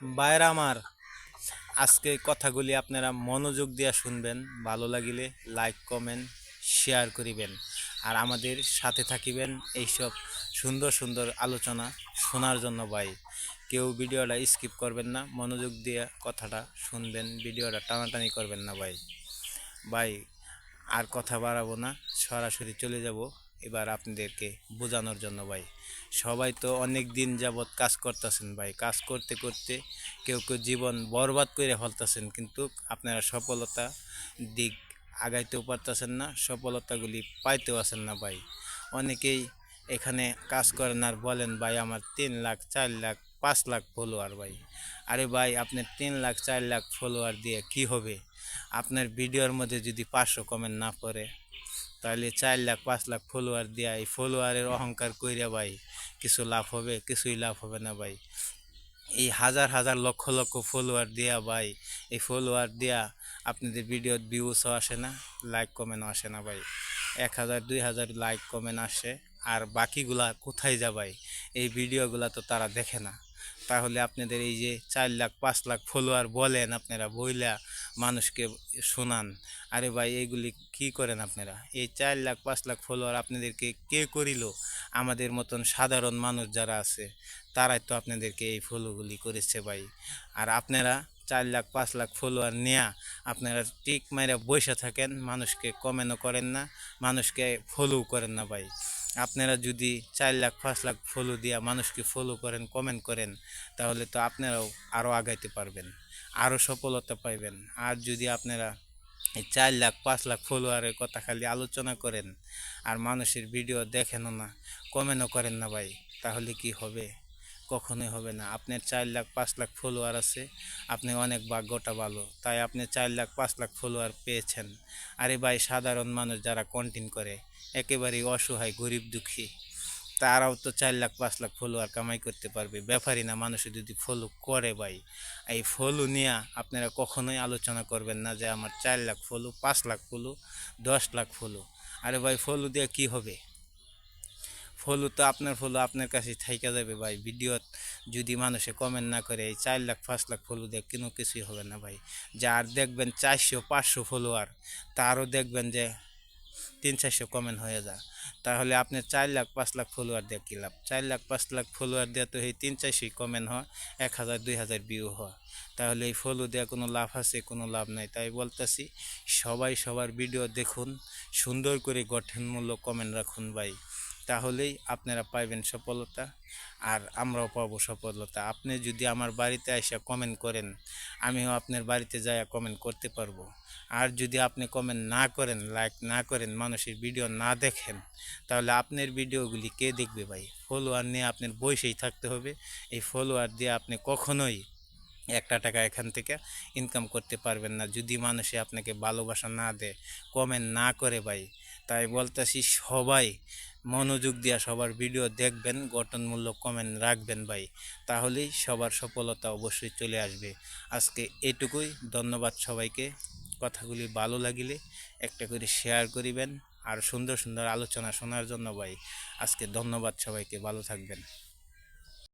ভাইরা আমার, আজকে কথাগুলি আপনারা মনোযোগ দিয়ে শুনবেন। ভালো লাগিলে লাইক কমেন্ট শেয়ার করিবেন, আর আমাদের সাথে থাকিবেন এইসব সুন্দর সুন্দর আলোচনা শোনার জন্য। ভাই, কেউ ভিডিওটা স্কিপ করবেন না, মনোযোগ দিয়ে কথাটা শুনবেন, ভিডিওটা টানাটানি করবেন না। ভাই ভাই আর কথা বাড়াবো না, সরাসরি চলে যাব এবার আপনাদেরকে বোঝানোর জন্য। ভাই, সবাই তো অনেক দিন যাবৎ কাজ করতেছেন ভাই, কাজ করতে করতে কেউ কেউ জীবন বরবাদ করে ফেলতেছেন, কিন্তু আপনারা সফলতা দিক আগাইতেও পারতেছেন না, সফলতাগুলি পাইতেও আছেন না। ভাই, অনেকেই এখানে কাজ করেন আর বলেন ভাই আমার 3 লাখ 4 লাখ 5 লাখ ফলোয়ার। ভাই, আরে ভাই, আপনার 3 লাখ 4 লাখ ফলোয়ার দিয়ে কি হবে? আপনার ভিডিওর মধ্যে যদি 500 কমেন্ট না পড়ে, তাহলে 4 লাখ 5 লাখ ফলোয়ার দিয়া এই ফলোয়ারের অহংকার কইরা ভাই কিছু লাভ হবে? কিছুই লাভ হবে না। ভাই, এই হাজার হাজার লক্ষ লক্ষ ফলোয়ার দিয়া ভাই, এই ফলোয়ার দিয়া আপনাদের ভিডিওর ভিউসও আসে না, লাইক কমেন্টও আসে না। ভাই, 1,000 2,000 লাইক কমেন্ট আসে, আর বাকিগুলা কোথায় যা ভাই? এই ভিডিওগুলা তো তারা দেখে না। তাহলে আপনাদের এই যে 4 লাখ 5 লাখ ফলোয়ার বলেন, আপনারা বইলা মানুষকে শোনান, আরে ভাই এইগুলি কি করেন আপনারা? এই 4 লাখ 5 লাখ ফলোয়ার আপনাদেরকে কে করিল? আমাদের মতন সাধারণ মানুষ যারা আছে তারাই তো আপনাদেরকে এই ফলোগুলি করেছে। ভাই, আর আপনারা 4 লাখ 5 লাখ ফলোয়ার নেয়া আপনারা টিক মাইরা বসে থাকেন, মানুষকে কমেন্টও করেন না, মানুষকে ফলো করেন না। ভাই, আপনারা যদি 4 লাখ 5 লাখ ফলো দিয়া মানুষকে ফলো করেন, কমেন্ট করেন, তাহলে তো আপনারাও আরও আগাইতে পারবেন, আরও সফলতা পাইবেন। আর যদি আপনারা এই 4 লাখ 5 লাখ ফলোয়ারের কথা খালি আলোচনা করেন আর মানুষের ভিডিও দেখেনও না, কমেন্টও করেন না, ভাই, তাহলে কি হবে? কখনোই হবে না। আপনার 4 লাখ 5 লাখ ফলোয়ার আছে, আপনি অনেক ভাগ্যটা ভালো, তাই আপনি 4 লাখ 5 লাখ ফলোয়ার পেয়েছেন। আরে ভাই, সাধারণ মানুষ যারা কন্টেন্ট করে, একেবারেই অসহায় গরিব দুঃখী, তারাও তো 4 লাখ 5 লাখ ফলোয়ার কামাই করতে পারবে। ব্যাপারই না মানুষ যদি ফলো করে। ভাই, এই ফলো নিয়ে আপনারা কখনোই আলোচনা করবেন না যে আমার 4 lakh follow 5 lakh follow 10 lakh follow. আরে ভাই, ফলো দিয়ে কি হবে? ফলো তো আপনার ফলো আপনার কাছে থাইকা যাবে। ভাই, ভিডিও যদি মানুষে কমেন্ট না করে, এই 4 লাখ 5 লাখ ফলো দিয়ে কোনো কিছুই হবে না। ভাই, যার দেখবেন 400 500 ফলোয়ার, তারও দেখবেন যে 300 400 কমেন্ট হয়ে যায়। তাহলে আপনার 4 লাখ 5 লাখ ফলোয়ার দিয়ে কী লাভ? 4 লাখ 5 লাখ ফলোয়ার দিয়ে তো এই 300 400 কমেন্ট হয়, 1,000 2,000 ভিউ হয়। তাহলে এই ফলো দেওয়া কোনো লাভ আছে? কোনো লাভ নাই। তাই বলতেছি, সবাই সবার ভিডিও দেখুন, সুন্দর করে গঠনমূলক কমেন্ট রাখুন। ভাই, তাহলেই আপনারা পাইবেন সফলতা, আর আমরাও পাবো সফলতা। আপনি যদি আমার বাড়িতে এসে কমেন্ট করেন, আমিও আপনার বাড়িতে যাইয়া কমেন্ট করতে পারবো। আর যদি আপনি কমেন্ট না করেন, লাইক না করেন, মানুষের ভিডিও না দেখেন, তাহলে আপনার ভিডিওগুলি কে দেখবে? ভাই, ফলোয়ার নিয়ে আপনার বসেই থাকতে হবে। এই ফলোয়ার দিয়ে আপনি কখনোই একটা টাকা এখান থেকে ইনকাম করতে পারবেন না, যদি মানুষে আপনাকে ভালোবাসা না দেয়, কমেন্ট না করে। ভাই, তাই বলতেছি, সবাই মনোযোগ দিয়া সবার ভিডিও দেখবেন, গঠনমূলক কমেন্ট রাখবেন। ভাই, তাহলেই সবার সফলতা অবশ্যই চলে আসবে। আজকে এটুকুই, ধন্যবাদ সবাইকে। কথাগুলি ভালো লাগিলে একটা করে শেয়ার করিবেন, আর সুন্দর সুন্দর আলোচনা শোনার জন্য। ভাই, আজকে ধন্যবাদ সবাইকে, ভালো থাকবেন।